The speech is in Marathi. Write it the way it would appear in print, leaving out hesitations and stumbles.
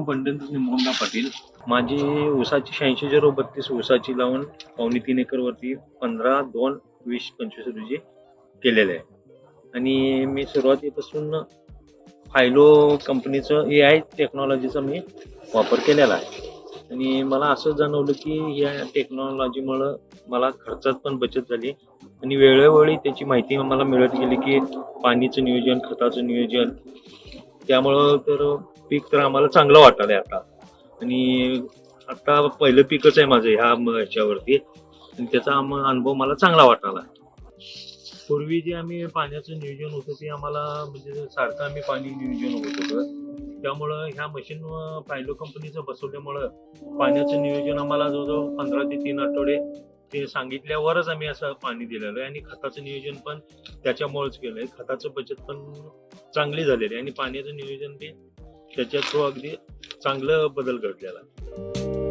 बंडन निमगोंडा पाटील. माझी ऊसाची 86-032 ऊसाची लावून 2.5 एकरवरती 15/2/2025 रोजी केलेलं आहे. आणि मी सुरुवातीपासून फायलो कंपनीचं AI टेक्नॉलॉजीचा मी वापर केलेला आहे. आणि मला असं जाणवलं की या टेक्नॉलॉजीमुळं मला खर्चात पण बचत झाली आणि वेळोवेळी त्याची माहिती मला मिळत गेली की पाणीचं नियोजन, खताचं नियोजन. त्यामुळं तर पीक तर आम्हाला चांगलं वाटायलंय आता. आणि आता पहिलं पीकच आहे माझं ह्याच्यावरती आणि त्याचा अनुभव मला चांगला वाटायला. पूर्वी जे आम्ही पाण्याचं नियोजन होतं ते आम्हाला म्हणजे सारखं आम्ही पाणी नियोजन होत होतं. त्यामुळं ह्या मशीन फायलो कंपनीचं बसवल्यामुळं पाण्याचं नियोजन आम्हाला जवळजवळ 15 ते 3 आठवडे ते सांगितल्यावरच आम्ही असं पाणी दिलेलं आहे. आणि खताचं नियोजन पण त्याच्यामुळेच केलंय. खताचं बचत पण चांगली झालेली आहे आणि पाण्याचं नियोजन ते त्याच्या थ्रू अगदी चांगलं बदल घडलेला आहे.